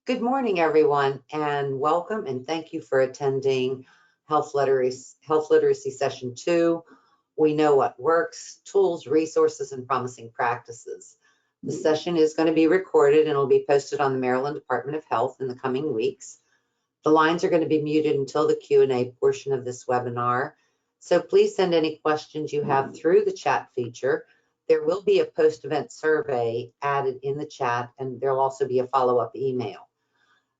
Good morning, everyone, and welcome and thank you for attending Health Literacy Session 2. We know what works, tools, resources, and promising practices. The session is going to be recorded and will be posted on the Maryland Department of Health in the coming weeks. The lines are going to be muted until the Q&A portion of this webinar. So please send any questions you have through the chat feature. There will be a post-event survey added in the chat, and there'll also be a follow-up email.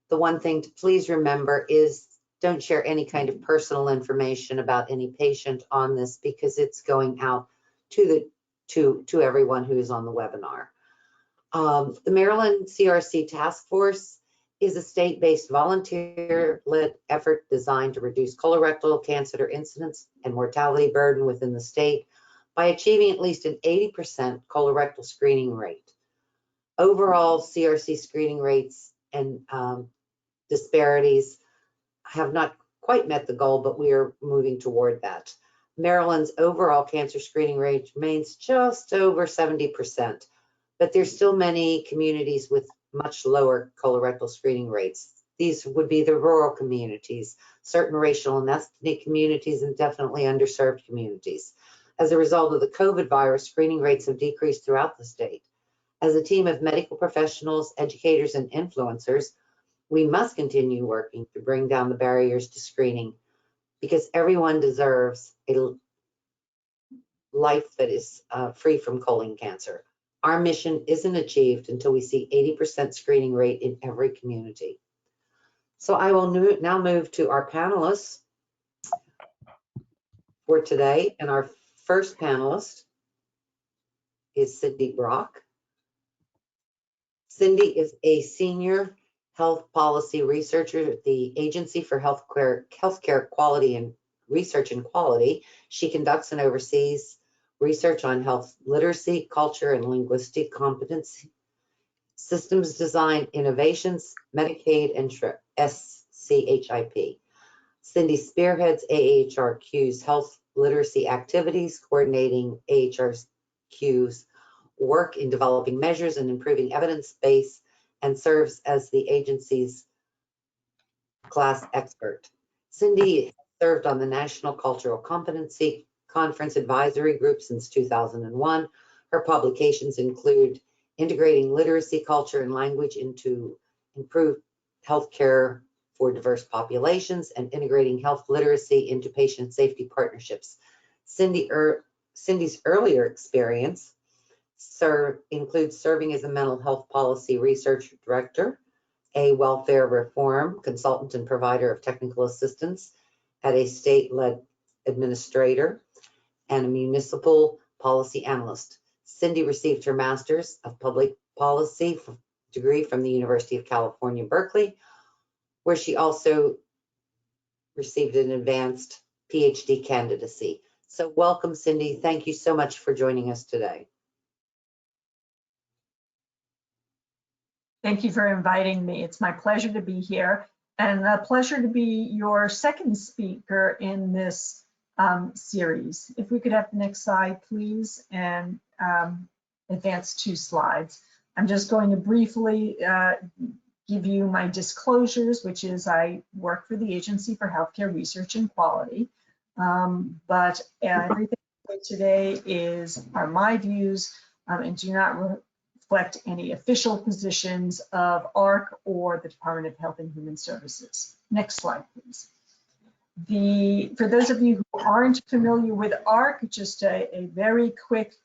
The one thing to please remember is don't share any kind of personal information about any patient on this because it's going out to everyone who is on the webinar. The Maryland CRC Task Force is a state-based volunteer-led effort designed to reduce colorectal cancer incidence and mortality burden within the state by achieving at least an 80% colorectal screening rate. Overall, CRC screening rates and disparities have not quite met the goal, but we are moving toward that. Maryland's overall cancer screening rate remains just over 70%, but there's still many communities with much lower colorectal screening rates. These would be the rural communities, certain racial and ethnic communities, and definitely underserved communities. As a result of the COVID virus, screening rates have decreased throughout the state. As a team of medical professionals, educators, and influencers, we must continue working to bring down the barriers to screening because everyone deserves a life that is free from colon cancer. Our mission isn't achieved until we see 80% screening rate in every community. So I will now move to our panelists for today. And our first panelist is Cindy Brock. Cindy is a senior health policy researcher at the Agency for Healthcare Quality and Research and Quality. She conducts and oversees research on health literacy, culture, and linguistic competency, systems design innovations, Medicaid, and SCHIP. Cindy spearheads AHRQ's health literacy activities, coordinating AHRQ's work in developing measures and improving evidence base, and serves as the agency's class expert. Cindy served on the National Cultural Competency Conference Advisory Group since 2001. Her publications include Integrating Literacy, Culture, and Language into Improved Healthcare for Diverse Populations and Integrating Health Literacy into Patient Safety Partnerships. Cindy's earlier experience includes serving as a mental health policy research director, a welfare reform consultant and provider of technical assistance at a state-led administrator, and a municipal policy analyst. Cindy received her Master's of Public Policy degree from the University of California, Berkeley, where she also received an advanced PhD candidacy. So welcome, Cindy. Thank you so much for joining us today. Thank you for inviting me. It's my pleasure to be here and a pleasure to be your second speaker in this series. If we could have the next slide, please, and advance 2 slides. I'm just going to briefly give you my disclosures, which is I work for the Agency for Healthcare Research and Quality, but everything today are my views and do not reflect any official positions of AHRQ or the Department of Health and Human Services. Next slide, please. For those of you who aren't familiar with AHRQ, just a very quick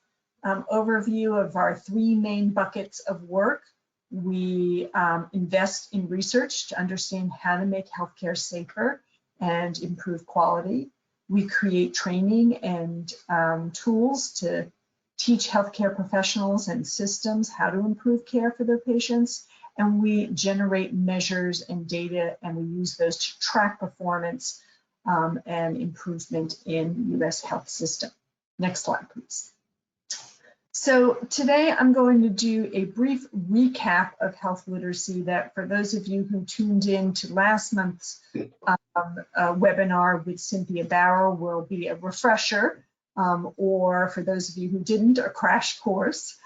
overview of our 3 main buckets of work. We invest in research to understand how to make healthcare safer and improve quality. We create training and tools to teach healthcare professionals and systems how to improve care for their patients. And we generate measures and data, and we use those to track performance and improvement in U.S. health system. Next slide, please. So today I'm going to do a brief recap of health literacy that for those of you who tuned in to last month's webinar with Cynthia Barrow will be a refresher, or for those of you who didn't, a crash course.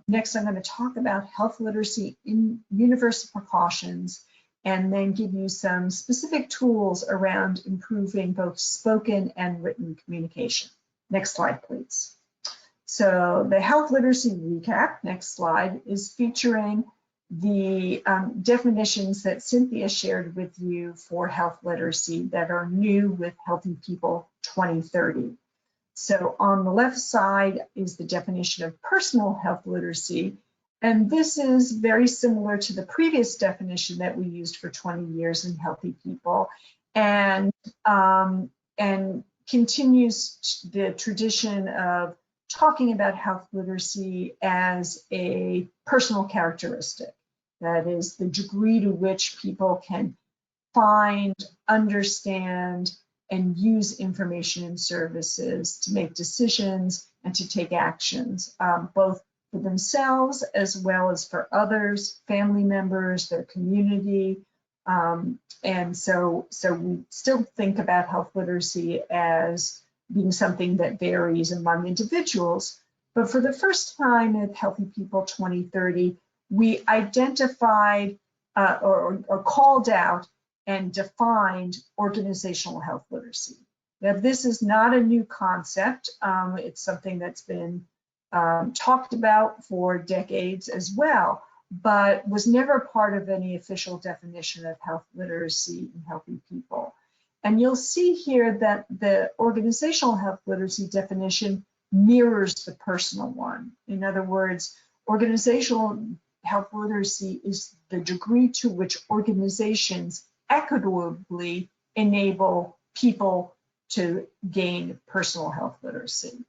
Next, I'm going to talk about health literacy in universal precautions, and then give you some specific tools around improving both spoken and written communication. Next slide, please. So the health literacy recap, next slide, is featuring the definitions that Cynthia shared with you for health literacy that are new with Healthy People 2030. So on the left side is the definition of personal health literacy, and this is very similar to the previous definition that we used for 20 years in Healthy People, and continues the tradition of talking about health literacy as a personal characteristic. That is the degree to which people can find, understand, and use information and services to make decisions and to take actions, both for themselves as well as for others, family members, their community. And so we still think about health literacy as being something that varies among individuals. But for the first time at Healthy People 2030, we identified or called out and defined organizational health literacy. Now, this is not a new concept. It's something that's been talked about for decades as well, but was never part of any official definition of health literacy in Healthy People. And you'll see here that the organizational health literacy definition mirrors the personal one. In other words, organizational health literacy is the degree to which organizations equitably enable people to gain personal health literacy.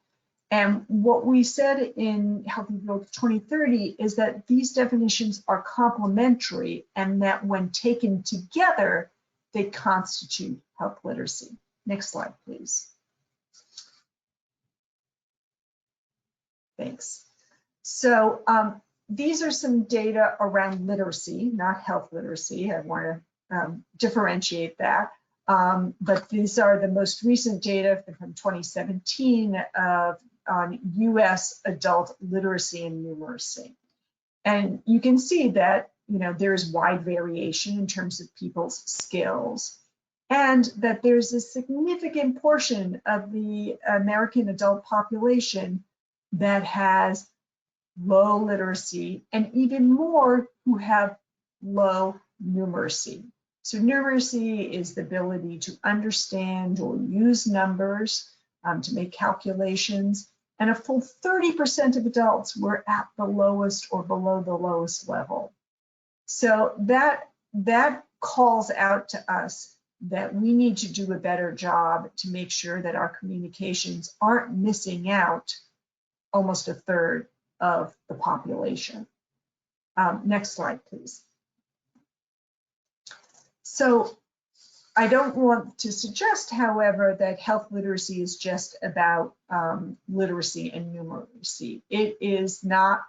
And what we said in Healthy People 2030 is that these definitions are complementary, and that when taken together, they constitute health literacy. Next slide, please. Thanks. So these are some data around literacy, not health literacy. I want to differentiate that. But these are the most recent data from 2017 on US adult literacy and numeracy. And you can see that there's wide variation in terms of people's skills, and that there's a significant portion of the American adult population that has low literacy, and even more who have low numeracy. So numeracy is the ability to understand or use numbers, to make calculations, and a full 30% of adults were at the lowest or below the lowest level. So that calls out to us that we need to do a better job to make sure that our communications aren't missing out almost a third of the population. Next slide, please. So I don't want to suggest, however, that health literacy is just about literacy and numeracy. It is not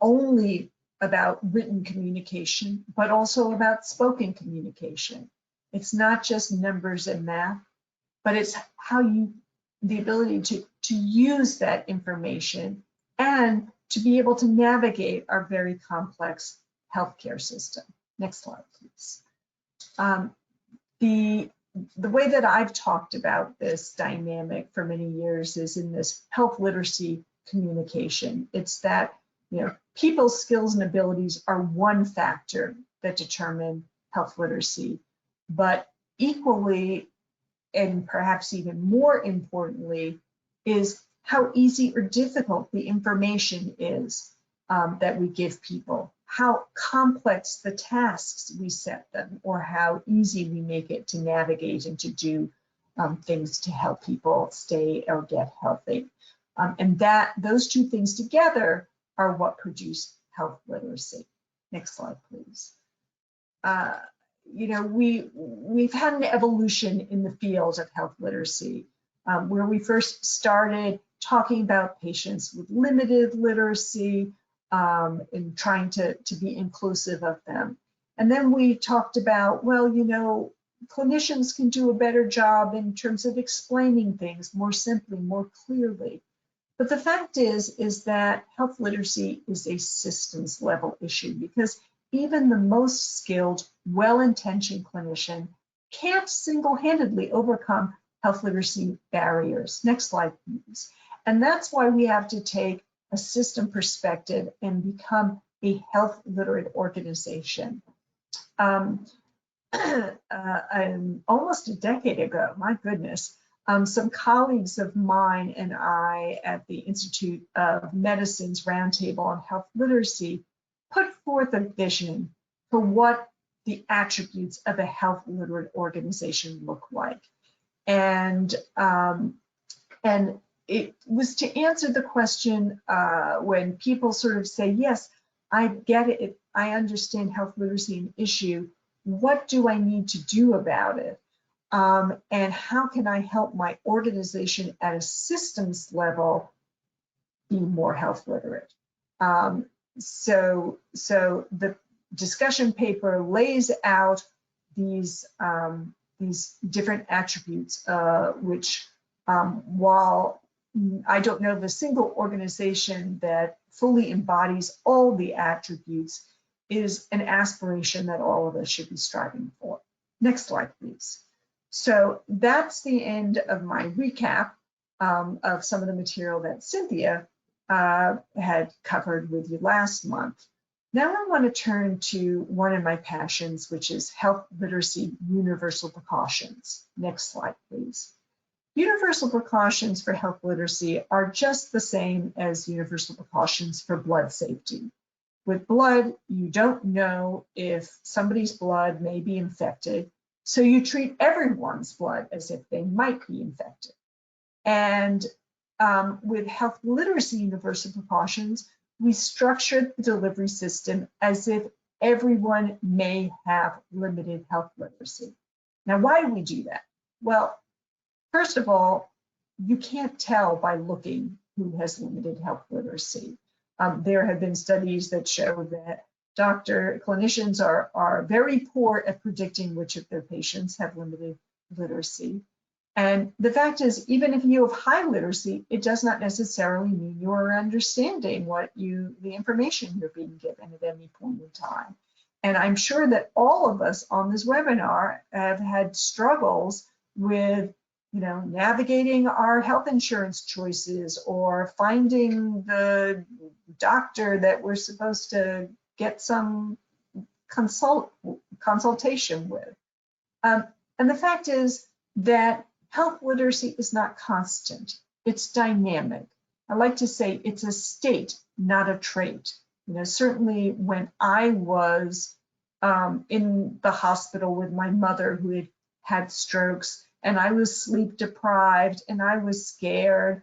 only about written communication, but also about spoken communication. It's not just numbers and math, but it's the ability to use that information and to be able to navigate our very complex healthcare system. Next slide, please. The way that I've talked about this dynamic for many years is in this health literacy communication. It's that people's skills and abilities are one factor that determine health literacy, but equally, and perhaps even more importantly, is how easy or difficult the information is that we give people, how complex the tasks we set them, or how easy we make it to navigate and to do things to help people stay or get healthy. And those two things together are what produce health literacy. Next slide, please. We've had an evolution in the field of health literacy, where we first started talking about patients with limited literacy and trying to be inclusive of them. And then we talked about, well, clinicians can do a better job in terms of explaining things more simply, more clearly. But the fact is that health literacy is a systems level issue, because even the most skilled, well-intentioned clinician can't single-handedly overcome health literacy barriers. Next slide, please. And that's why we have to take a system perspective and become a health literate organization. Almost a decade ago, my goodness, some colleagues of mine and I at the Institute of Medicine's Roundtable on Health Literacy put forth a vision for what the attributes of a health literate organization look like. And it was to answer the question when people sort of say, yes, I get it, I understand health literacy an issue, what do I need to do about it? And how can I help my organization at a systems level be more health literate? So the discussion paper lays out these different attributes, which while I don't know of a single organization that fully embodies all the attributes, is an aspiration that all of us should be striving for. Next slide, please. So that's the end of my recap of some of the material that Cynthia had covered with you last month. Now I want to turn to one of my passions, which is health literacy universal precautions. Next slide, please. Universal precautions for health literacy are just the same as universal precautions for blood safety. With blood, you don't know if somebody's blood may be infected, so you treat everyone's blood as if they might be infected. And with health literacy universal precautions, we structured the delivery system as if everyone may have limited health literacy. Now, why do we do that? Well, first of all, you can't tell by looking who has limited health literacy. There have been studies that show that clinicians are very poor at predicting which of their patients have limited literacy. And the fact is, even if you have high literacy, it does not necessarily mean you are understanding the information you're being given at any point in time. And I'm sure that all of us on this webinar have had struggles with navigating our health insurance choices, or finding the doctor that we're supposed to get some consultation with. And the fact is that health literacy is not constant, it's dynamic. I like to say it's a state, not a trait. Certainly when I was in the hospital with my mother who had had strokes, and I was sleep deprived and I was scared,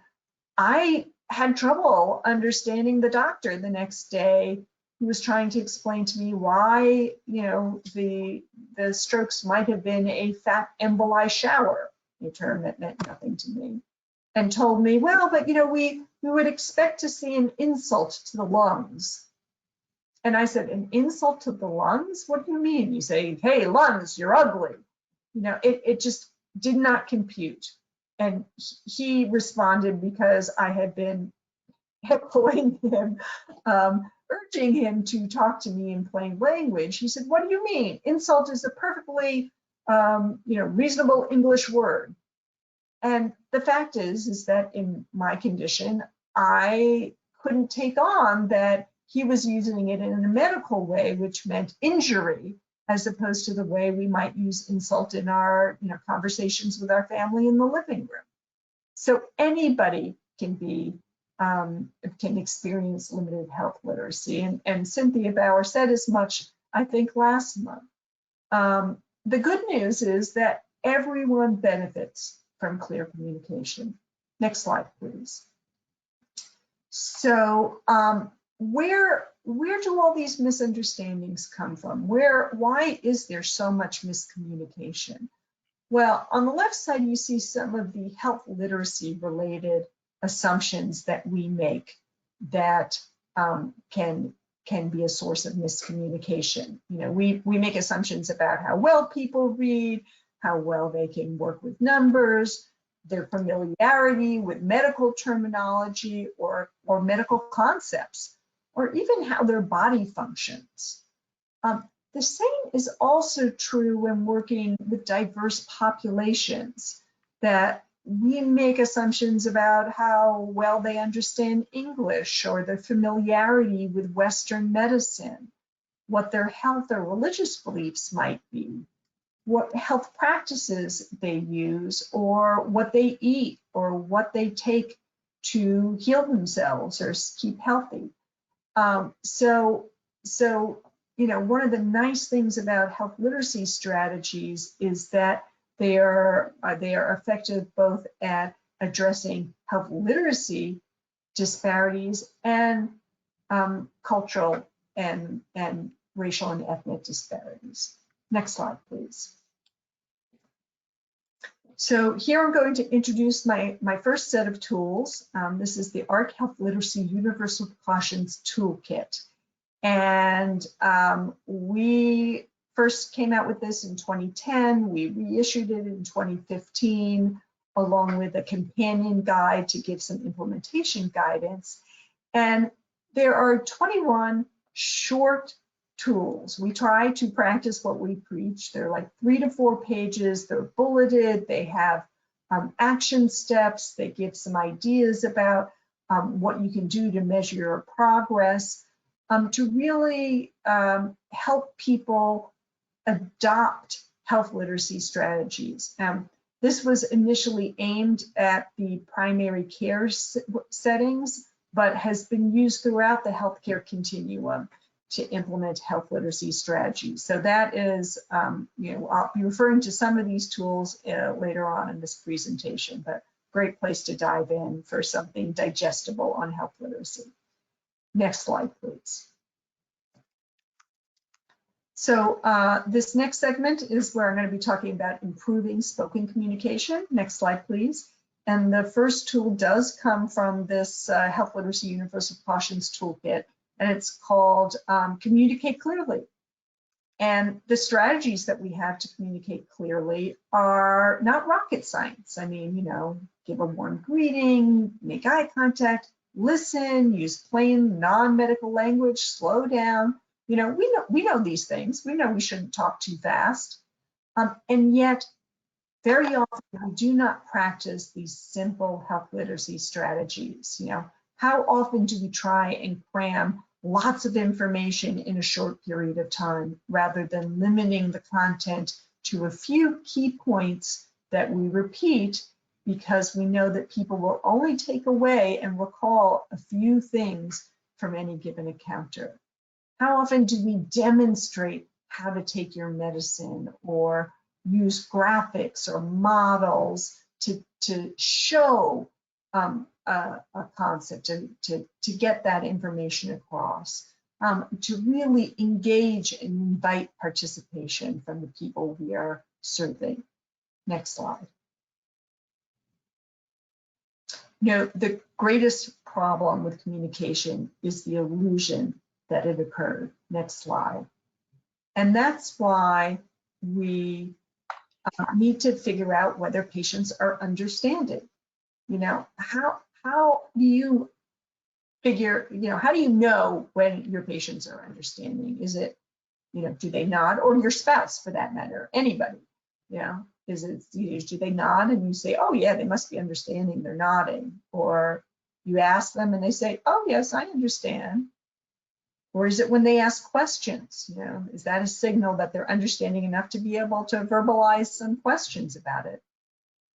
I had trouble understanding the doctor the next day who was trying to explain to me why, the strokes might have been a fat emboli shower, a term that meant nothing to me, and told me, well, but we would expect to see an insult to the lungs. And I said, an insult to the lungs? What do you mean? You say, hey, lungs, you're ugly. It just did not compute. And he responded, because I had been heckling him, urging him to talk to me in plain language. He said, what do you mean? Insult is a perfectly reasonable English word. And the fact is that in my condition, I couldn't take on that he was using it in a medical way, which meant injury, as opposed to the way we might use insult in our conversations with our family in the living room. So anybody can experience limited health literacy. And Cynthia Bauer said as much, I think, last month. The good news is that everyone benefits from clear communication. Next slide, please. So where do all these misunderstandings come from? Why is there so much miscommunication? Well, on the left side, you see some of the health literacy related assumptions that we make that can be a source of miscommunication. We make assumptions about how well people read, how well they can work with numbers, their familiarity with medical terminology or medical concepts, or even how their body functions. The same is also true when working with diverse populations, that we make assumptions about how well they understand English or their familiarity with Western medicine, what their health or religious beliefs might be, what health practices they use, or what they eat, or what they take to heal themselves or keep healthy. So you know, one of the nice things about health literacy strategies is that they are effective both at addressing health literacy disparities and cultural and racial and ethnic disparities. Next slide, please. So here I'm going to introduce my first set of tools. This is the AHRQ Health Literacy Universal Precautions Toolkit. And we first came out with this in 2010. We reissued it in 2015, along with a companion guide to give some implementation guidance. And there are 21 short tools. We try to practice what we preach. They're like 3 to 4 pages. They're bulleted. They have action steps. They give some ideas about what you can do to measure your progress, to really help people adopt health literacy strategies. This was initially aimed at the primary care settings, but has been used throughout the healthcare continuum to implement health literacy strategies. So that is, you know, I'll be referring to some of these tools later on in this presentation, but great place to dive in for something digestible on health literacy. Next slide, please. So this next segment is where I'm going to be talking about improving spoken communication. Next slide, please. And the first tool does come from this Health Literacy Universal Precautions Toolkit, and it's called Communicate Clearly. And the strategies that we have to communicate clearly are not rocket science. I mean, you know, give a warm greeting, make eye contact, listen, use plain non-medical language, slow down. You know, we know these things. We know we shouldn't talk too fast. And yet, very often we do not practice these simple health literacy strategies. You know, how often do we try and cram lots of information in a short period of time rather than limiting the content to a few key points that we repeat, because we know that people will only take away and recall a few things from any given encounter? How often do we demonstrate how to take your medicine or use graphics or models to show a concept, to get that information across, to really engage and invite participation from the people we are serving? Next slide. You know, the greatest problem with communication is the illusion that it occurred. Next slide. And that's why we need to figure out whether patients are understanding. You know, how do you figure, you know, how do you know when your patients are understanding? Is it, you know, do they nod, or your spouse for that matter, anybody, you know, is it, do they nod and you say, oh yeah, they must be understanding, they're nodding, or you ask them and they say, oh yes, I understand? Or is it when they ask questions, you know, is that a signal that they're understanding enough to be able to verbalize some questions about it?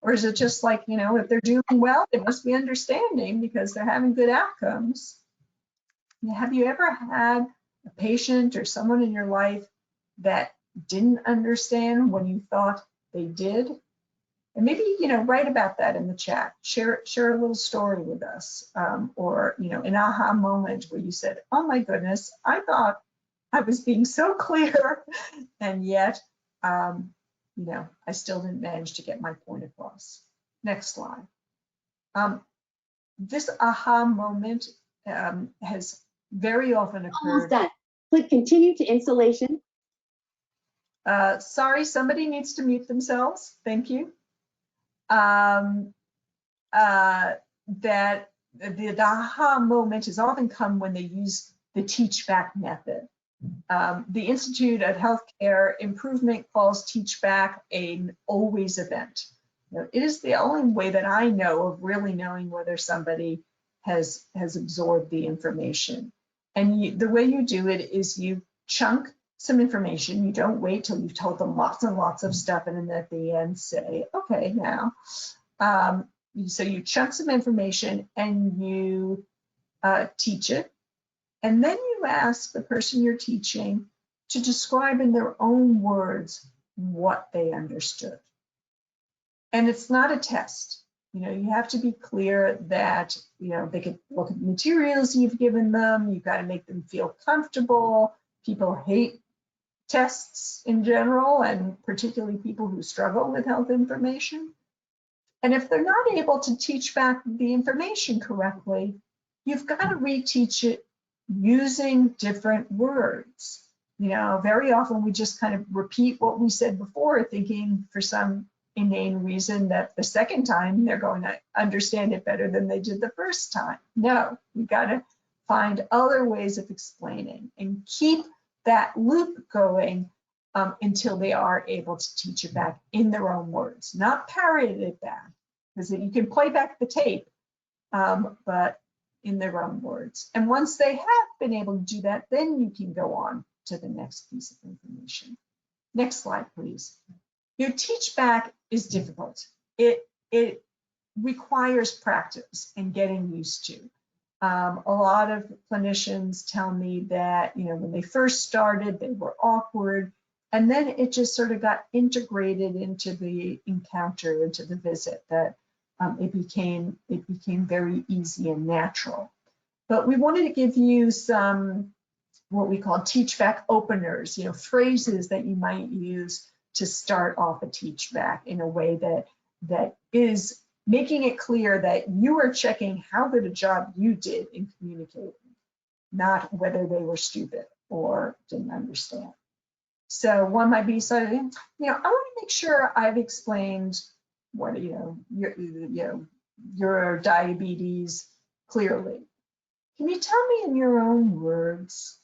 Or is it just like, you know, if they're doing well, they must be understanding because they're having good outcomes? Have you ever had a patient or someone in your life that didn't understand when you thought they did? And maybe, you know, write about that in the chat. Share a little story with us, or, you know, an aha moment where you said, oh my goodness, I thought I was being so clear, and yet, you know, I still didn't manage to get my point across. Next slide. This aha moment has very often occurred. Almost done. Click continue to installation. Sorry, somebody needs to mute themselves. Thank you. that the aha moment has often come when they use the teach back method. The Institute of Healthcare Improvement calls teach back an always event. It is the only way that I know of really knowing whether somebody has absorbed the information. And the way you do it is you chunk some information. You don't wait till you've told them lots and lots of stuff and then at the end say, okay, now. So you chunk some information and you teach it. And then you ask the person you're teaching to describe in their own words what they understood. And it's not a test. You have to be clear that, they can look at the materials you've given them. You've got to make them feel comfortable. People hate tests in general, and particularly people who struggle with health information. And if they're not able to teach back the information correctly, you've got to reteach it using different words. Very often we just kind of repeat what we said before, thinking for some inane reason that the second time they're going to understand it better than they did the first time. No, we've got to find other ways of explaining and keep that loop going until they are able to teach it back in their own words, not parrot it back, because you can play back the tape, but in their own words. And once they have been able to do that, then you can go on to the next piece of information. Next slide, please. Your teach back is difficult. It requires practice and getting used to. A lot of clinicians tell me that, when they first started, they were awkward, and then it just sort of got integrated into the encounter, into the visit, that it became very easy and natural. But we wanted to give you some what we call teach back openers, phrases that you might use to start off a teach back in a way that is making it clear that you are checking how good a job you did in communicating, not whether they were stupid or didn't understand. So one might be I want to make sure I've explained what, your diabetes clearly. Can you tell me in your own words?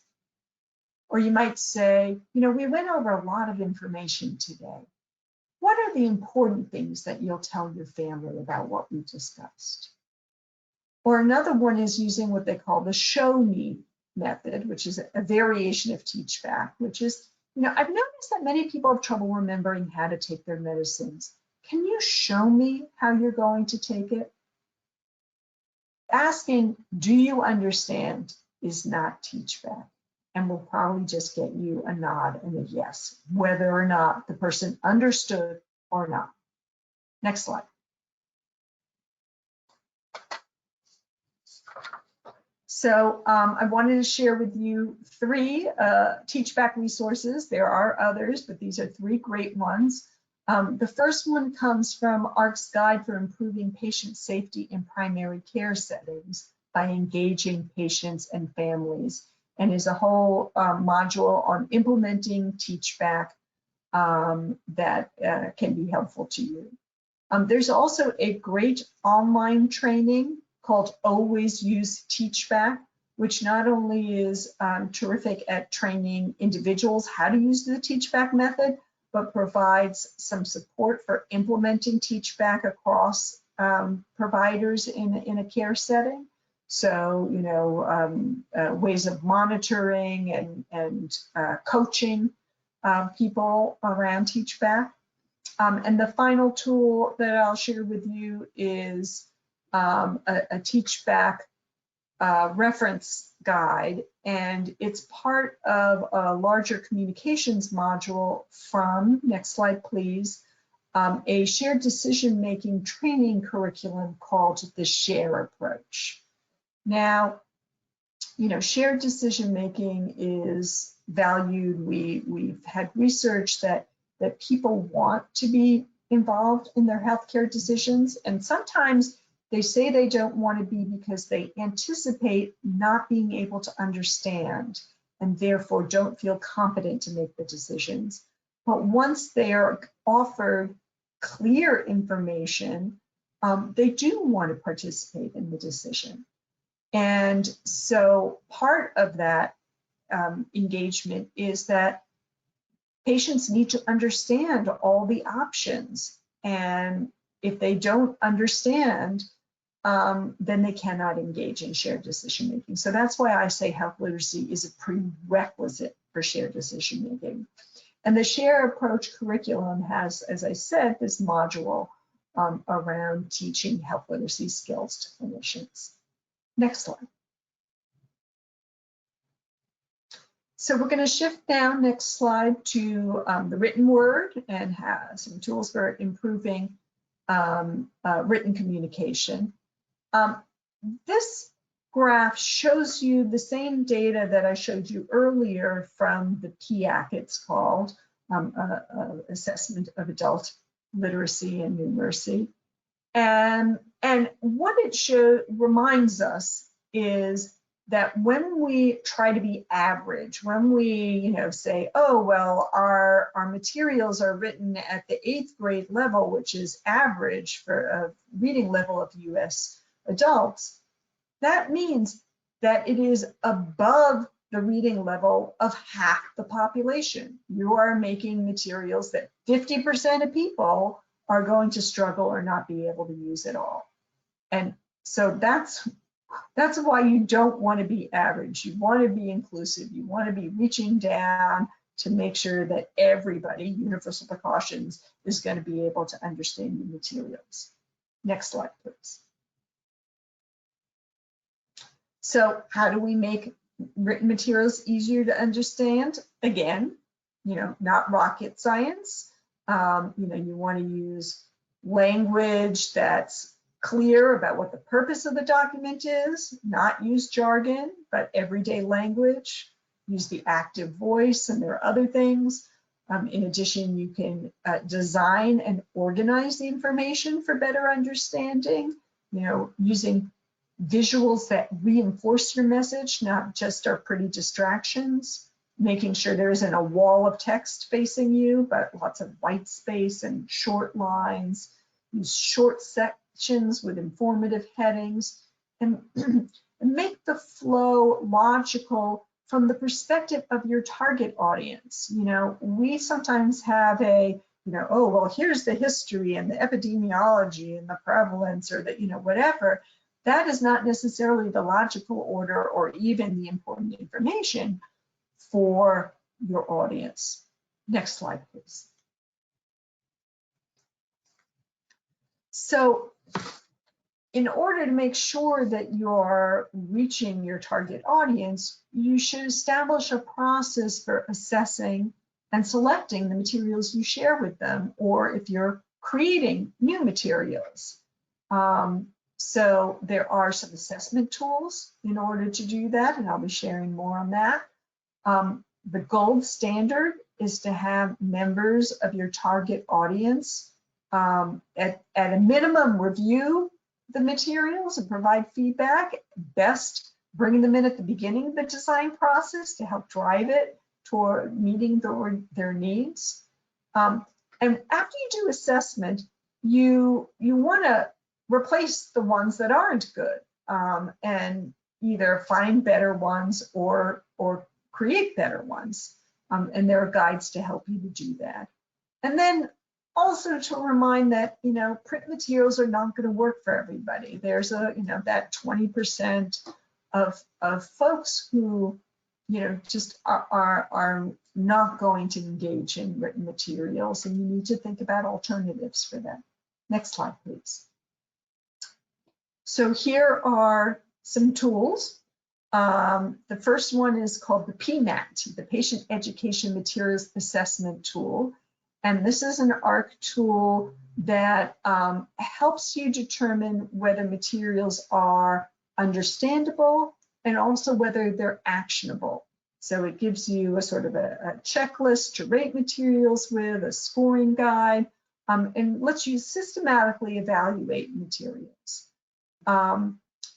Or you might say, we went over a lot of information today. What are the important things that you'll tell your family about what we discussed? Or another one is using what they call the show me method, which is a variation of teach back, which is, I've noticed that many people have trouble remembering how to take their medicines. Can you show me how you're going to take it? Asking, do you understand, is not teach back, and will probably just get you a nod and a yes, whether or not the person understood or not. Next slide. So I wanted to share with you 3 teach back resources. There are others, but these are 3 great ones. The first one comes from AHRQ's Guide for Improving Patient Safety in Primary Care Settings by Engaging Patients and Families, and is a whole module on implementing teach back that can be helpful to you. There's also a great online training called Always Use Teach Back, which not only is terrific at training individuals how to use the teach back method, but provides some support for implementing teach back across providers in a care setting. So, ways of monitoring and coaching people around teach back. And the final tool that I'll share with you is a teach back reference guide, and it's part of a larger communications module from, next slide please, a shared decision-making training curriculum called the SHARE approach. Now, shared decision-making is valued. We've had research that people want to be involved in their healthcare decisions, and sometimes they say they don't want to be because they anticipate not being able to understand and therefore don't feel competent to make the decisions. But once they are offered clear information, they do want to participate in the decision. And so part of that engagement is that patients need to understand all the options. And if they don't understand, then they cannot engage in shared decision making. So that's why I say health literacy is a prerequisite for shared decision making. And the Share Approach curriculum has, as I said, this module around teaching health literacy skills to clinicians. Next slide. So we're going to shift down, next slide, to the written word and have some tools for improving written communication. This graph shows you the same data that I showed you earlier from the PIAC, it's called, Assessment of Adult Literacy and Numeracy. And what it reminds us is that when we try to be average, when we say, oh, well, our materials are written at the 8th grade level, which is average for a reading level of US adults, that means that it is above the reading level of half the population. You are making materials that 50% of people are going to struggle or not be able to use at all. And so that's why you don't want to be average. You want to be inclusive. You want to be reaching down to make sure that everybody, universal precautions, is going to be able to understand your materials. Next slide, please. So how do we make written materials easier to understand? Again, not rocket science. You want to use language that's clear about what the purpose of the document is, not use jargon, but everyday language. Use the active voice, and there are other things. In addition, you can design and organize the information for better understanding, using visuals that reinforce your message, not just are pretty distractions, making sure there isn't a wall of text facing you, but lots of white space and short lines. Use short sections with informative headings, and make the flow logical from the perspective of your target audience. We sometimes have oh, well, here's the history and the epidemiology and the prevalence, or the, whatever. That is not necessarily the logical order or even the important information for your audience. Next slide, please. So in order to make sure that you're reaching your target audience, you should establish a process for assessing and selecting the materials you share with them, or if you're creating new materials. So there are some assessment tools in order to do that, and I'll be sharing more on that. The gold standard is to have members of your target audience at a minimum review the materials and provide feedback. Best bringing them in at the beginning of the design process to help drive it toward meeting their needs. And after you do assessment, you want to replace the ones that aren't good, and either find better ones or create better ones. And there are guides to help you to do that. And then also to remind that, print materials are not going to work for everybody. There's that 20% of folks who, just are not going to engage in written materials, and you need to think about alternatives for them. Next slide, please. So here are some tools. The first one is called the PMAT, the Patient Education Materials Assessment Tool. And this is an AHRQ tool that helps you determine whether materials are understandable and also whether they're actionable. So it gives you a sort of a checklist to rate materials with, a scoring guide, and lets you systematically evaluate materials.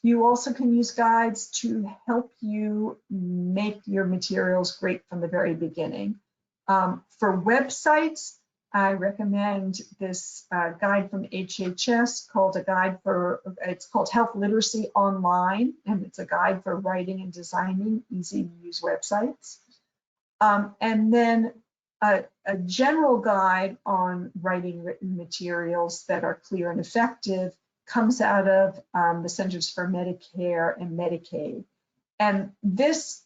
You also can use guides to help you make your materials great from the very beginning. For websites, I recommend this guide from HHS called it's called Health Literacy Online, and it's a guide for writing and designing easy to use websites. And then a general guide on writing written materials that are clear and effective comes out of the Centers for Medicare and Medicaid. And this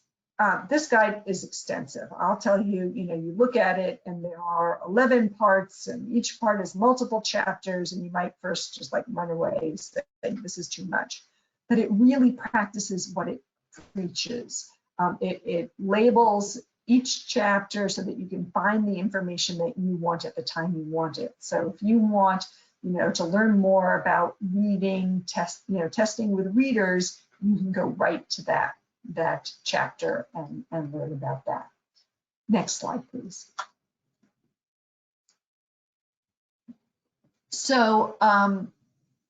guide is extensive. I'll tell you, you look at it and there are 11 parts and each part has multiple chapters and you might first just like run away and say, this is too much. But it really practices what it preaches. It labels each chapter so that you can find the information that you want at the time you want it. So if you want, to learn more about reading, testing with readers, you can go right to that chapter and learn about that. Next slide, please. So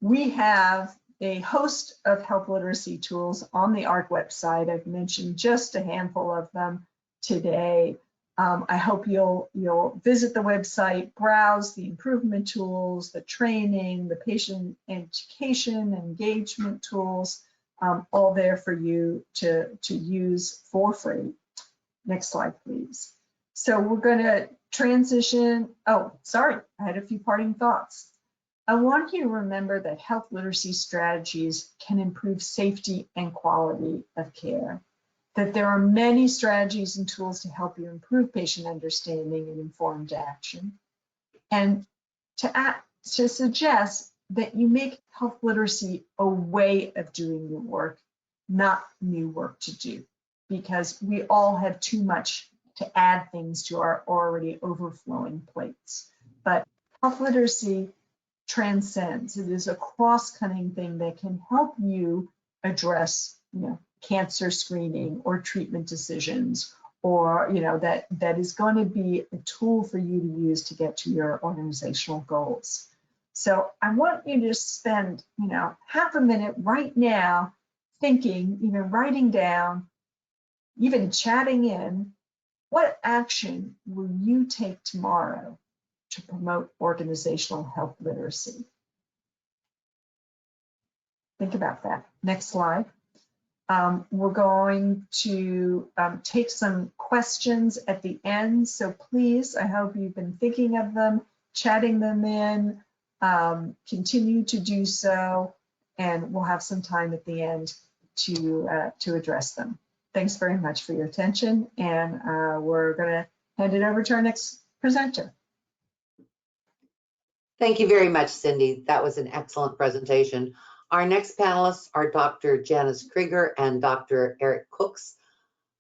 we have a host of health literacy tools on the AHRQ website. I've mentioned just a handful of them today. I hope you'll visit the website, browse the improvement tools, the training, the patient education, engagement tools, all there for you to use for free. Next slide, please. So we're going to transition. Oh, sorry, I had a few parting thoughts. I want you to remember that health literacy strategies can improve safety and quality of care, that there are many strategies and tools to help you improve patient understanding and informed action, and to suggest that you make health literacy a way of doing your work, not new work to do, because we all have too much to add things to our already overflowing plates. But health literacy transcends. It is a cross-cutting thing that can help you address, cancer screening or treatment decisions, or that is going to be a tool for you to use to get to your organizational goals. So I want you to spend half a minute right now thinking, even writing down, even chatting in, what action will you take tomorrow to promote organizational health literacy? Think about that. Next slide. We're going to take some questions at the end. So please, I hope you've been thinking of them, chatting them in, continue to do so, and we'll have some time at the end to address them. Thanks very much for your attention, and we're going to hand it over to our next presenter. Thank you very much, Cindy. That was an excellent presentation. Our next panelists are Dr. Janice Krieger and Dr. Eric Cooks,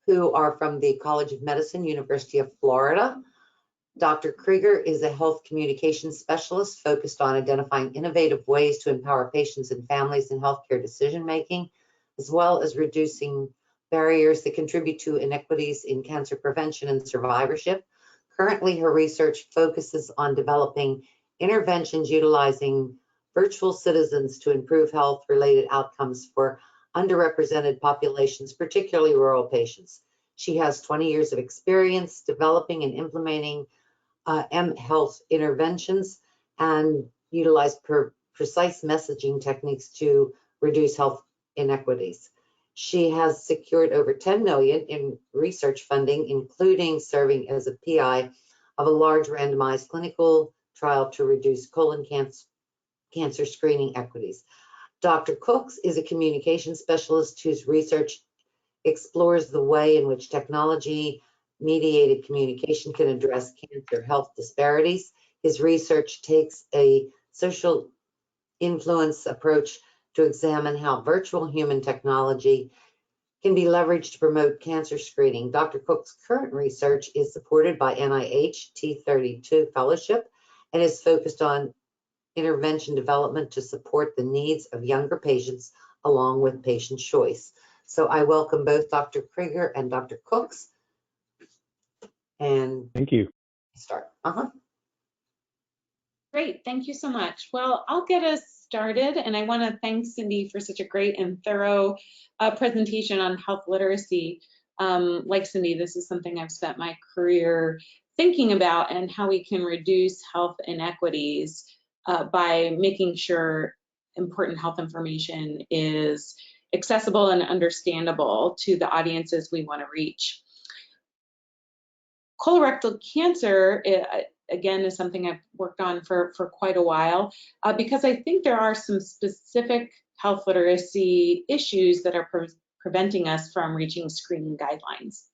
who are from the College of Medicine, University of Florida. Dr. Krieger is a health communication specialist focused on identifying innovative ways to empower patients and families in healthcare decision-making, as well as reducing barriers that contribute to inequities in cancer prevention and survivorship. Currently, her research focuses on developing interventions utilizing virtual citizens to improve health-related outcomes for underrepresented populations, particularly rural patients. She has 20 years of experience developing and implementing health interventions and utilize precise messaging techniques to reduce health inequities. She has secured over $10 million in research funding, including serving as a PI of a large randomized clinical trial to reduce colon cancer screening equities. Dr. Cooks is a communication specialist whose research explores the way in which technology-mediated communication can address cancer health disparities. His research takes a social influence approach to examine how virtual human technology can be leveraged to promote cancer screening. Dr. Cook's current research is supported by NIH T32 Fellowship and is focused on intervention development to support the needs of younger patients along with patient choice. So I welcome both Dr. Krieger and Dr. Cooks. And thank you. Start. Great, thank you so much. Well, I'll get us started, and I want to thank Cindy for such a great and thorough presentation on health literacy. Like Cindy, this is something I've spent my career thinking about, and how we can reduce health inequities by making sure important health information is accessible and understandable to the audiences we want to reach. Colorectal cancer, again, is something I've worked on for quite a while, because I think there are some specific health literacy issues that are preventing us from reaching screening guidelines.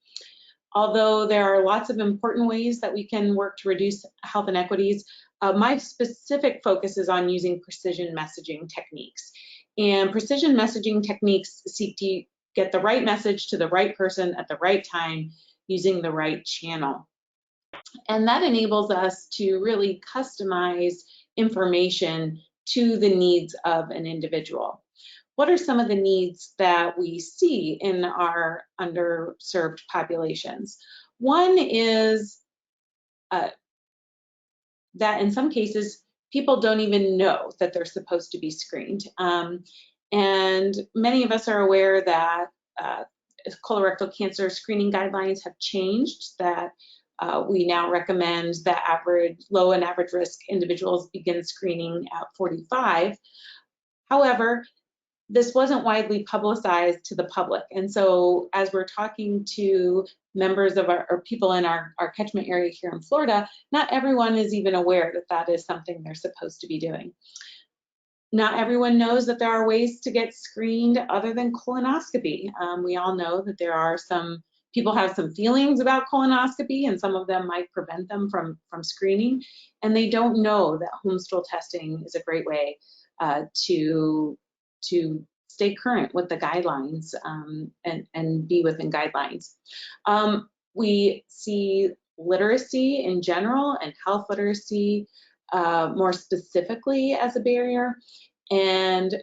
Although there are lots of important ways that we can work to reduce health inequities, my specific focus is on using precision messaging techniques. And precision messaging techniques seek to get the right message to the right person at the right time using the right channel. And that enables us to really customize information to the needs of an individual. What are some of the needs that we see in our underserved populations? One is that in some cases, people don't even know that they're supposed to be screened. And many of us are aware that colorectal cancer screening guidelines have changed, that we now recommend that low and average risk individuals begin screening at 45. However, this wasn't widely publicized to the public. And so as we're talking to members of or people in our catchment area here in Florida, not everyone is even aware that that is something they're supposed to be doing. Not everyone knows that there are ways to get screened other than colonoscopy. We all know that there are some people have some feelings about colonoscopy, and some of them might prevent them from screening, and they don't know that home stool testing is a great way to stay current with the guidelines and be within guidelines. We see literacy in general and health literacy more specifically as a barrier, and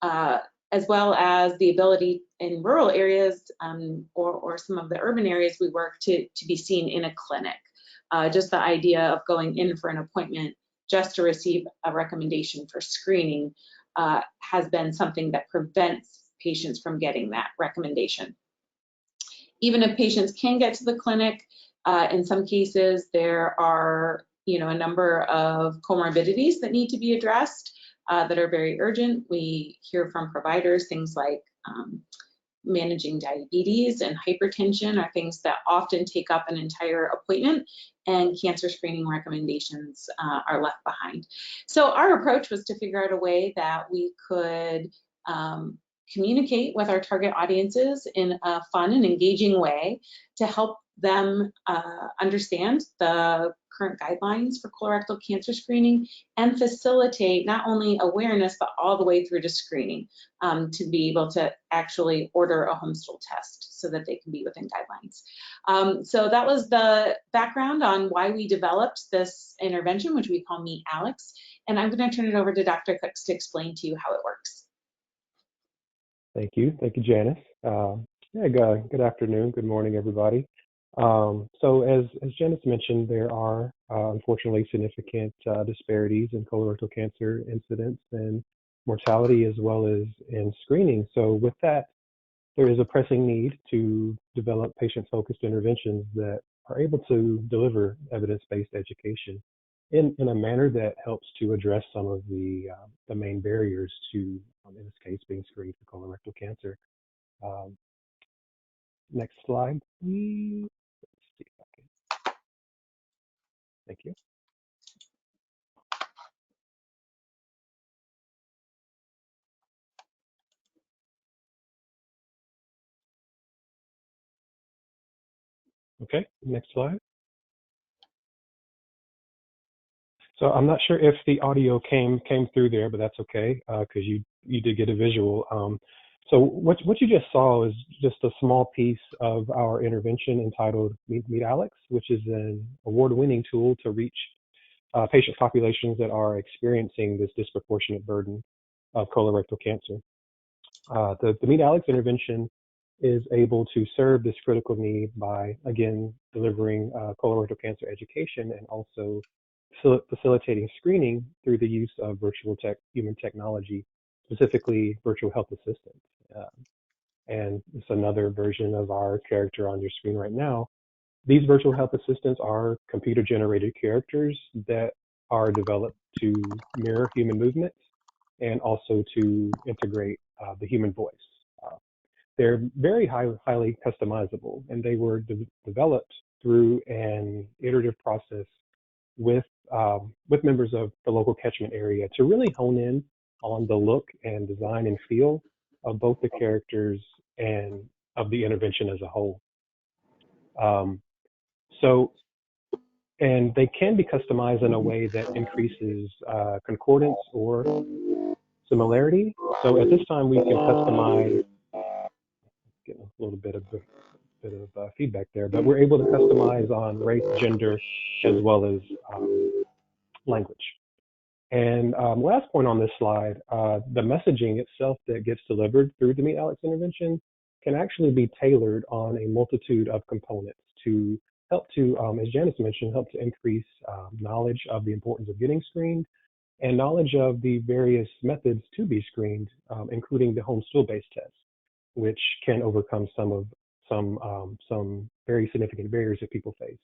as well as the ability in rural areas or some of the urban areas we work to be seen in a clinic. Just the idea of going in for an appointment just to receive a recommendation for screening has been something that prevents patients from getting that recommendation. Even if patients can get to the clinic, in some cases there are a number of comorbidities that need to be addressed that are very urgent. We hear from providers things like managing diabetes and hypertension are things that often take up an entire appointment, and cancer screening recommendations are left behind. So our approach was to figure out a way that we could communicate with our target audiences in a fun and engaging way to help them understand the current guidelines for colorectal cancer screening and facilitate not only awareness, but all the way through to screening to be able to actually order a home stool test so that they can be within guidelines. So that was the background on why we developed this intervention, which we call Meet Alex. And I'm going to turn it over to Dr. Cooks to explain to you how it works. Thank you, Janice. Good afternoon, good morning, everybody. So as Janice mentioned, there are unfortunately significant disparities in colorectal cancer incidence and mortality, as well as in screening. So with that, there is a pressing need to develop patient-focused interventions that are able to deliver evidence-based education in a manner that helps to address some of the main barriers to, in this case, being screened for colorectal cancer. Next slide, please. Let's see if I can. Thank you. Okay, next slide. So I'm not sure if the audio came through there, but that's okay because you did get a visual. So what you just saw is just a small piece of our intervention entitled Meet Alex, which is an award-winning tool to reach patient populations that are experiencing this disproportionate burden of colorectal cancer. The Meet Alex intervention is able to serve this critical need by, again, delivering colorectal cancer education and also facilitating screening through the use of virtual human technology, specifically virtual health assistants. and it's another version of our character on your screen right now. These virtual health assistants are computer-generated characters that are developed to mirror human movements and also to integrate the human voice. They're very highly customizable, and they were developed through an iterative process with members of the local catchment area to really hone in on the look and design and feel of both the characters and of the intervention as a whole. And they can be customized in a way that increases concordance or similarity. So at this time, we can customize, getting a little bit of feedback there, but we're able to customize on race, gender, as well as language. And last point on this slide, the messaging itself that gets delivered through the Meet Alex intervention can actually be tailored on a multitude of components to help to, as Janice mentioned, help to increase knowledge of the importance of getting screened and knowledge of the various methods to be screened, including the home stool-based test, which can overcome some very significant barriers that people face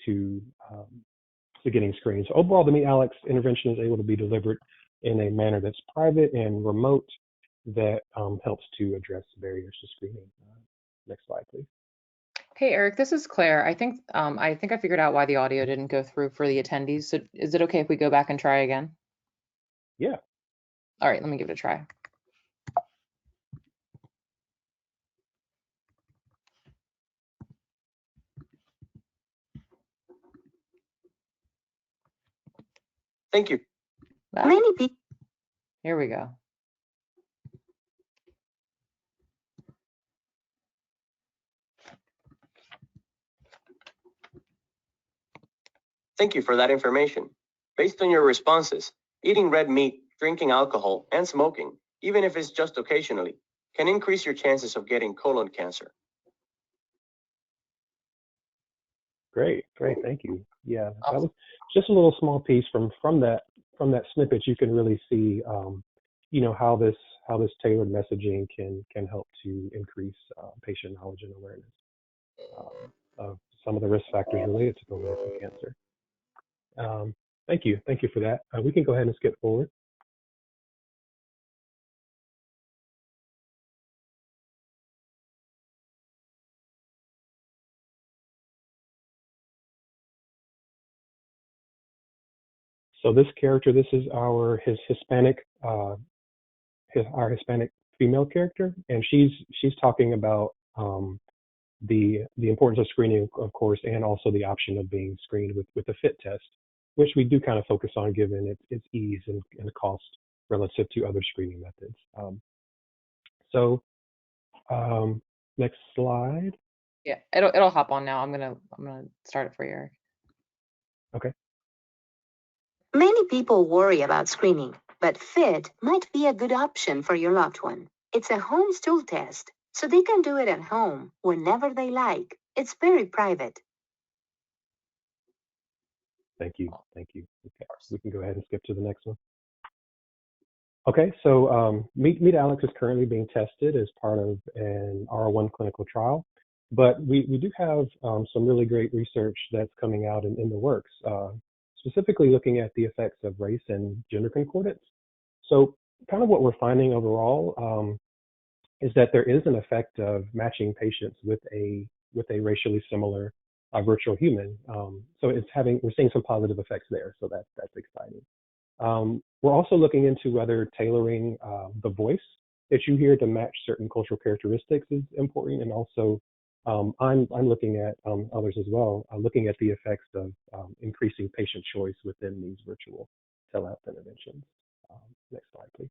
to getting screened. So overall, the Meet Alex intervention is able to be delivered in a manner that's private and remote that helps to address barriers to screening. Next slide, please. Hey, Eric, this is Claire. I think I figured out why the audio didn't go through for the attendees. So is it okay if we go back and try again? Yeah. All right, let me give it a try. Thank you. Many people. Here we go. Thank you for that information. Based on your responses, eating red meat, drinking alcohol, and smoking, even if it's just occasionally, can increase your chances of getting colon cancer. Great, thank you. Yeah, that was just a little small piece from that snippet. You can really see, how this tailored messaging can help to increase patient knowledge and awareness of some of the risk factors related to colorectal cancer. Thank you for that. We can go ahead and skip forward. So this character, this is our Hispanic female character, and she's talking about the importance of screening, of course, and also the option of being screened with a FIT test, which we do kind of focus on given its ease and cost relative to other screening methods. Next slide. Yeah, it'll hop on now. I'm gonna start it for you, Eric. Okay. Many people worry about screening, but FIT might be a good option for your loved one. It's a home stool test, so they can do it at home whenever they like. It's very private. Thank you. Okay, we can go ahead and skip to the next one. Okay, so Meet Alex is currently being tested as part of an R1 clinical trial, but we do have some really great research that's coming out in the works, specifically looking at the effects of race and gender concordance. So kind of what we're finding overall is that there is an effect of matching patients with a racially similar virtual human. So we're seeing some positive effects there, so that's exciting. We're also looking into whether tailoring the voice that you hear to match certain cultural characteristics is important, and also I'm looking at others as well, looking at the effects of increasing patient choice within these virtual telehealth interventions. Next slide, please.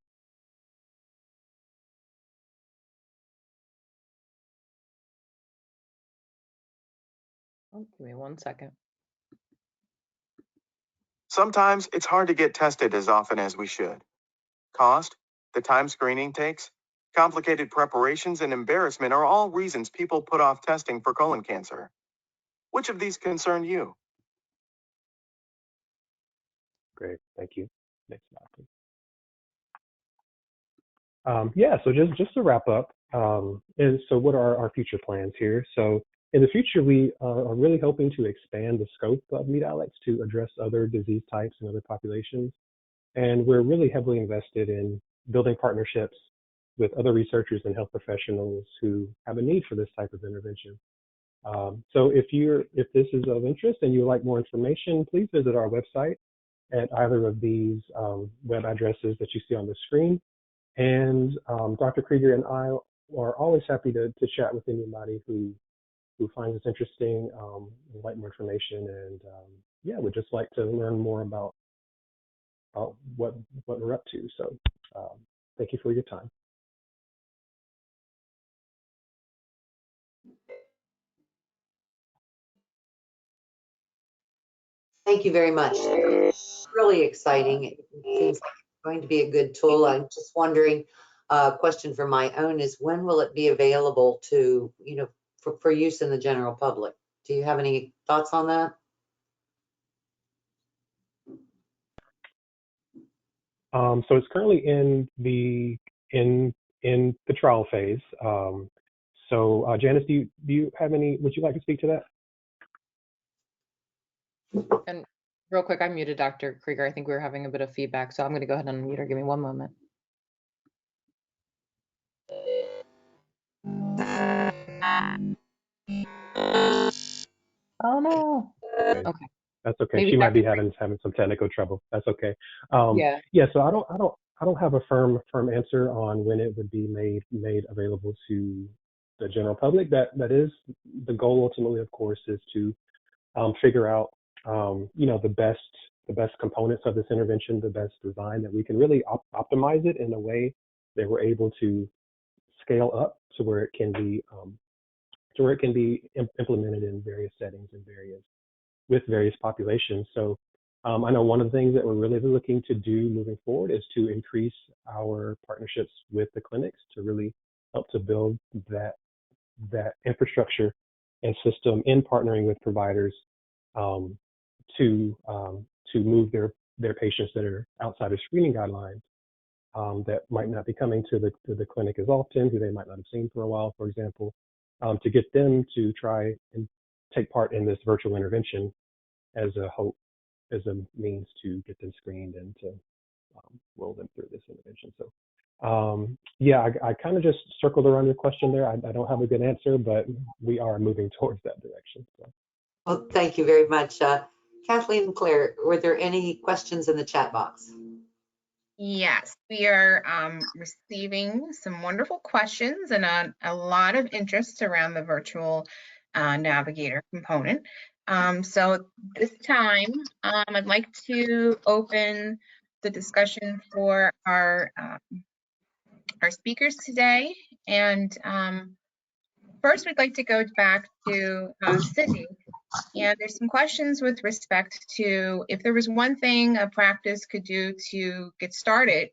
Oh, give me 1 second. Sometimes it's hard to get tested as often as we should. Cost, the time screening takes, complicated preparations, and embarrassment are all reasons people put off testing for colon cancer. Which of these concern you? Great, thank you. Next slide, please. Yeah, so just to wrap up, And so what are our future plans here? So in the future, we are really hoping to expand the scope of Meet Alex to address other disease types and other populations. And we're really heavily invested in building partnerships with other researchers and health professionals who have a need for this type of intervention. So if this is of interest and you would like more information, please visit our website at either of these web addresses that you see on the screen. And Dr. Krieger and I are always happy to chat with anybody who finds this interesting, would like more information, and yeah, would just like to learn more about what we're up to. So thank you for your time. Thank you very much. Really exciting. It seems like it's going to be a good tool. I'm just wondering, a question for my own is, when will it be available to, for use in the general public? Do you have any thoughts on that? So it's currently in the trial phase. So Janice, do you have any? Would you like to speak to that? And real quick, I muted Dr. Krieger. I think we were having a bit of feedback, so I'm going to go ahead and unmute her. Give me one moment. Oh no. Okay. That's okay. Maybe She might be Dr. having some technical trouble. That's okay. Yeah. Yeah. So I don't have a firm answer on when it would be made available to the general public. That is the goal ultimately, of course, is to figure out the best components of this intervention, the best design that we can really optimize it in a way that we're able to scale up to where it can be implemented in various settings and with various populations. So I know one of the things that we're really looking to do moving forward is to increase our partnerships with the clinics to really help to build that infrastructure and system in partnering with providers to move their patients that are outside of screening guidelines that might not be coming to the clinic as often, who they might not have seen for a while, for example, to get them to try and take part in this virtual intervention as a means to get them screened and to roll them through this intervention. So yeah, I kind of just circled around your question there. I don't have a good answer, but we are moving towards that direction. So. Well, thank you very much. Kathleen and Claire, were there any questions in the chat box? Yes, we are receiving some wonderful questions and a lot of interest around the virtual navigator component. So this time, I'd like to open the discussion for our speakers today. And first, we'd like to go back to Sydney. And there's some questions with respect to if there was one thing a practice could do to get started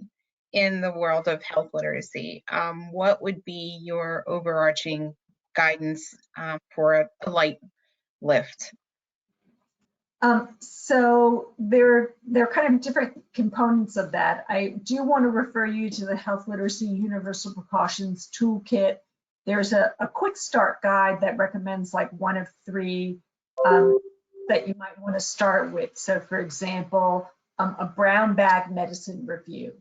in the world of health literacy, what would be your overarching guidance for a light lift? So there are kind of different components of that. I do want to refer you to the Health Literacy Universal Precautions Toolkit. There's a quick start guide that recommends like one of three that you might want to start with. So for example, a brown bag medicine review,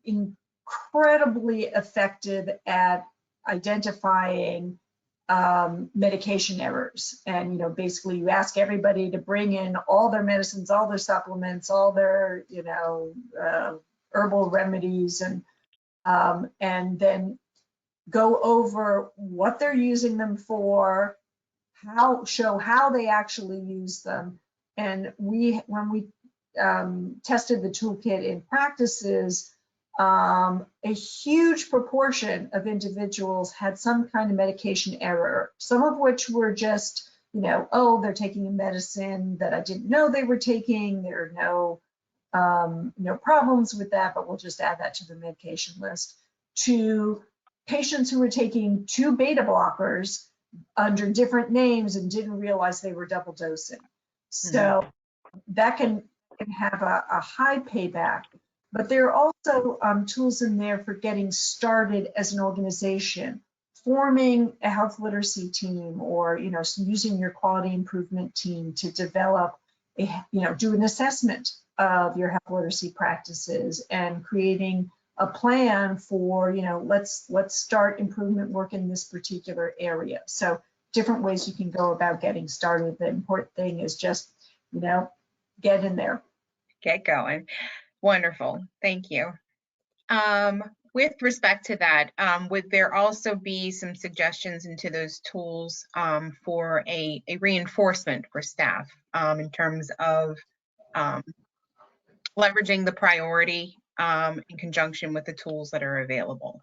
incredibly effective at identifying medication errors. And, basically you ask everybody to bring in all their medicines, all their supplements, all their, herbal remedies, and then go over what they're using them for, show how they actually use them. And when we tested the toolkit in practices, a huge proportion of individuals had some kind of medication error, some of which were just, oh, they're taking a medicine that I didn't know they were taking. There are no problems with that, but we'll just add that to the medication list. To patients who were taking 2 beta blockers under different names and didn't realize they were double dosing. So that can have a high payback. But there are also tools in there for getting started as an organization, forming a health literacy team, or using your quality improvement team to develop do an assessment of your health literacy practices and creating a plan for let's start improvement work in this particular area. So different ways you can go about getting started. The important thing is just get in there. Get going. Wonderful. Thank you. With respect to that, would there also be some suggestions into those tools for a reinforcement for staff in terms of leveraging the priority in conjunction with the tools that are available?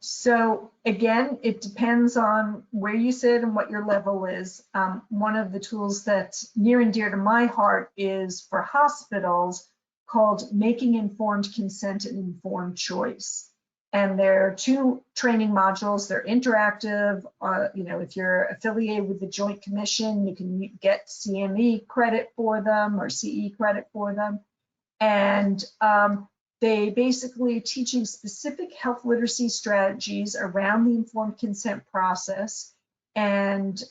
So again, it depends on where you sit and what your level is. One of the tools that's near and dear to my heart is for hospitals, called Making Informed Consent and Informed Choice. And there are 2 training modules. They're interactive. If you're affiliated with the Joint Commission, you can get CME credit for them or CE credit for them. And they basically teaching specific health literacy strategies around the informed consent process, and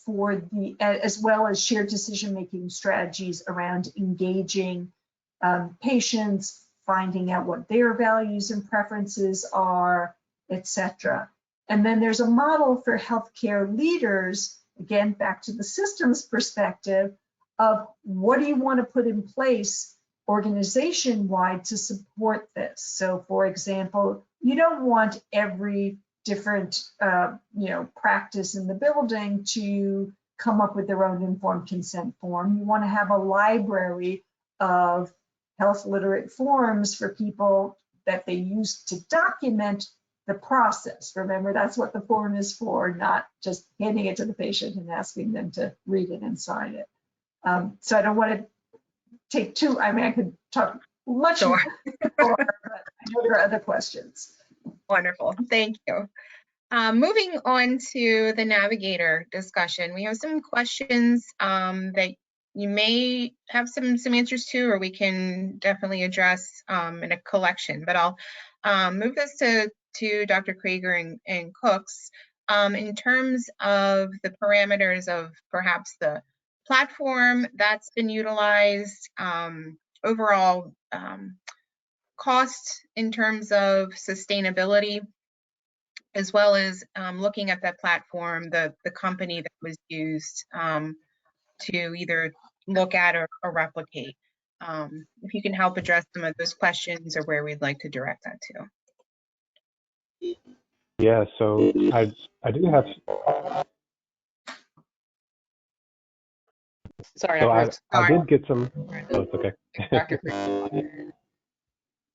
for as well as shared decision-making strategies around engaging patients, finding out what their values and preferences are, etc. And then there's a model for healthcare leaders, again, back to the systems perspective, of what do you want to put in place organization-wide to support this. So for example, you don't want every different practice in the building to come up with their own informed consent form. You want to have a library of health literate forms for people that they use to document the process. Remember, that's what the form is for, not just handing it to the patient and asking them to read it and sign it. So I don't want to take too, I could talk much more, but I know there are other questions. Wonderful, thank you. Moving on to the navigator discussion, we have some questions that you may have some answers to, or we can definitely address in a collection, but I'll move this to Dr. Krieger and Cooks. In terms of the parameters of perhaps the platform that's been utilized, overall cost in terms of sustainability, as well as looking at that platform, the company that was used to either look at or replicate. If you can help address some of those questions or where we'd like to direct that to. Yeah, so I do have. Sorry, So I did Sorry. get some. Oh, it's okay. Dr.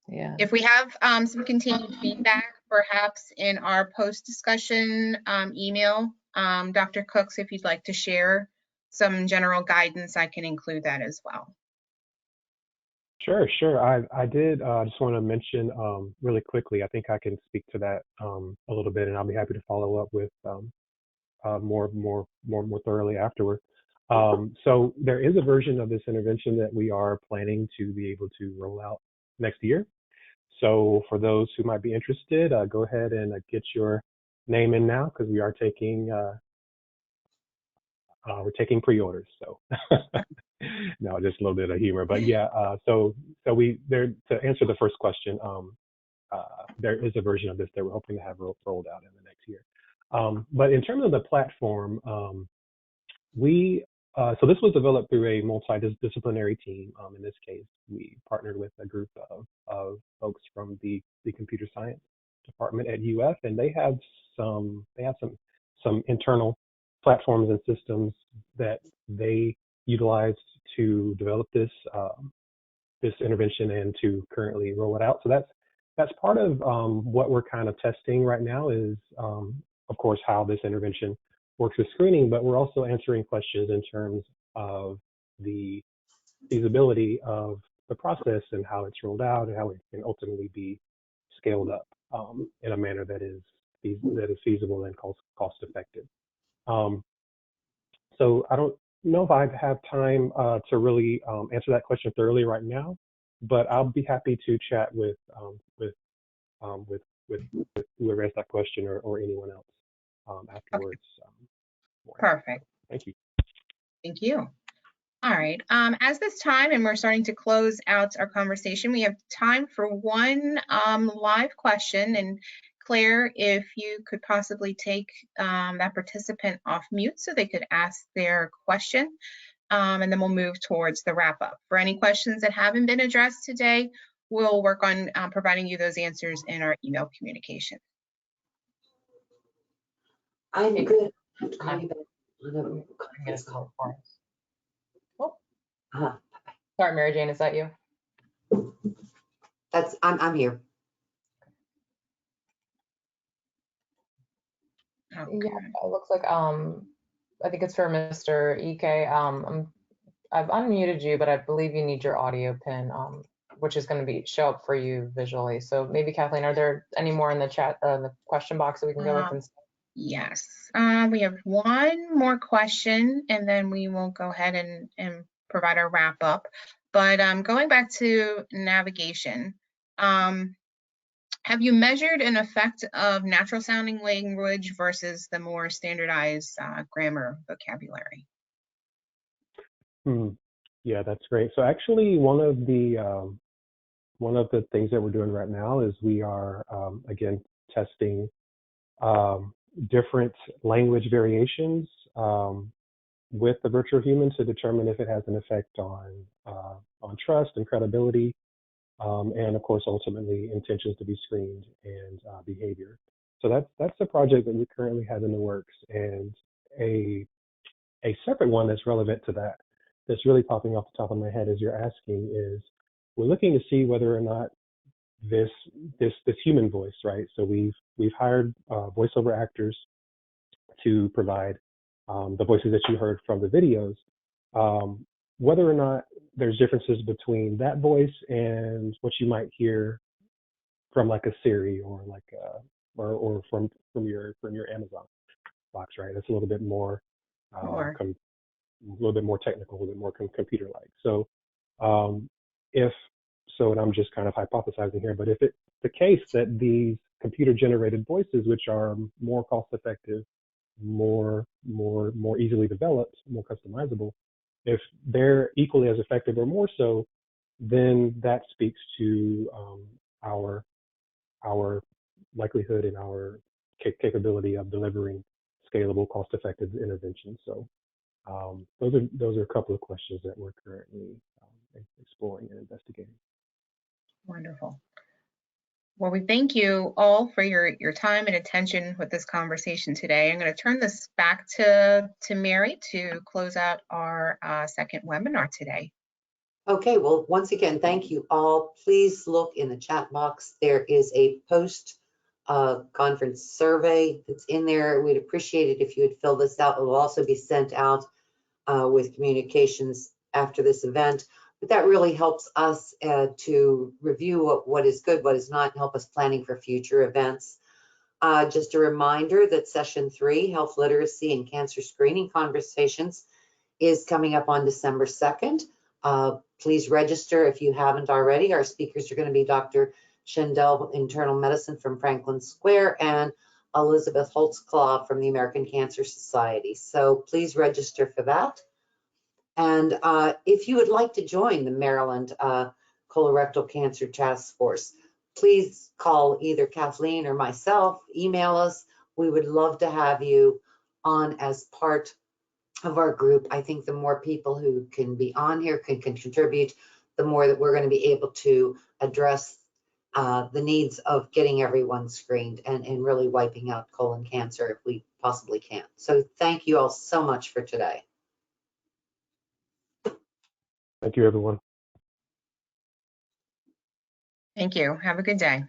Yeah. If we have some continued feedback, perhaps in our post-discussion email, Dr. Cooks, if you'd like to share some general guidance, I can include that as well. Sure. I did just want to mention really quickly, I think I can speak to that a little bit, and I'll be happy to follow up with more thoroughly afterward. So there is a version of this intervention that we are planning to be able to roll out next year. So for those who might be interested, go ahead and get your name in now, because we are taking we're taking pre-orders. So no, just a little bit of humor, but yeah. So we there to answer the first question. There is a version of this that we're hoping to have rolled out in the next year. But in terms of the platform, so this was developed through a multidisciplinary team. In this case, we partnered with a group of folks from the computer science department at UF, and they have some internal platforms and systems that they utilized to develop this intervention and to currently roll it out. So that's part of what we're kind of testing right now is, of course, how this intervention works with screening, but we're also answering questions in terms of the feasibility of the process and how it's rolled out and how it can ultimately be scaled up in a manner that is feasible and cost effective. So I don't know if I have time to really answer that question thoroughly right now, but I'll be happy to chat with whoever asked that question or anyone else afterwards. Perfect. Thank you. Thank you. All right. As this time, and we're starting to close out our conversation, we have time for one live question. And Claire, if you could possibly take that participant off mute so they could ask their question, and then we'll move towards the wrap up. For any questions that haven't been addressed today, we'll work on providing you those answers in our email communication. I'm good. I have to call I'm you back on a conference call. Oh, sorry, Mary Jane, is that you? I'm here. Okay. Yeah, it looks like I think it's for Mr. EK. I've unmuted you, but I believe you need your audio pin, which is going to show up for you visually. So maybe Kathleen, are there any more in the chat, the question box that we can go with? And Yes, we have one more question, and then we will go ahead and provide a wrap up. But going back to navigation, have you measured an effect of natural sounding language versus the more standardized grammar vocabulary? Yeah, that's great. So actually, one of the things that we're doing right now is we are again testing different language variations with the virtual human to determine if it has an effect on trust and credibility, and of course, ultimately, intentions to be screened and behavior. So that's a project that we currently have in the works, and a separate one that's relevant to that, that's really popping off the top of my head as you're asking, is we're looking to see whether or not this human voice, right? So we've hired voiceover actors to provide the voices that you heard from the videos, whether or not there's differences between that voice and what you might hear from like a Siri or like or from your Amazon box, right? That's a little bit more a little bit more technical, a little bit more computer-like. So and I'm just kind of hypothesizing here, but if it's the case that these computer-generated voices, which are more cost-effective, more easily developed, more customizable, if they're equally as effective or more so, then that speaks to our likelihood and our capability of delivering scalable, cost-effective interventions. So those are a couple of questions that we're currently exploring and investigating. Wonderful. Well, we thank you all for your time and attention with this conversation today. I'm going to turn this back to Mary to close out our second webinar today. Okay, well, once again, thank you all. Please look in the chat box. There is a post-conference survey that's in there. We'd appreciate it if you would fill this out. It will also be sent out with communications after this event. But that really helps us to review what is good, what is not, and help us planning for future events. Just a reminder that session 3, Health Literacy and Cancer Screening Conversations, is coming up on December 2nd. Please register if you haven't already. Our speakers are going to be Dr. Schindel, Internal Medicine from Franklin Square, and Elizabeth Holtzclaw from the American Cancer Society. So please register for that. And if you would like to join the Maryland Colorectal Cancer Task Force, please call either Kathleen or myself, email us. We would love to have you on as part of our group. I think the more people who can be on here can contribute, the more that we're going to be able to address the needs of getting everyone screened and really wiping out colon cancer if we possibly can. So thank you all so much for today. Thank you, everyone. Thank you. Have a good day.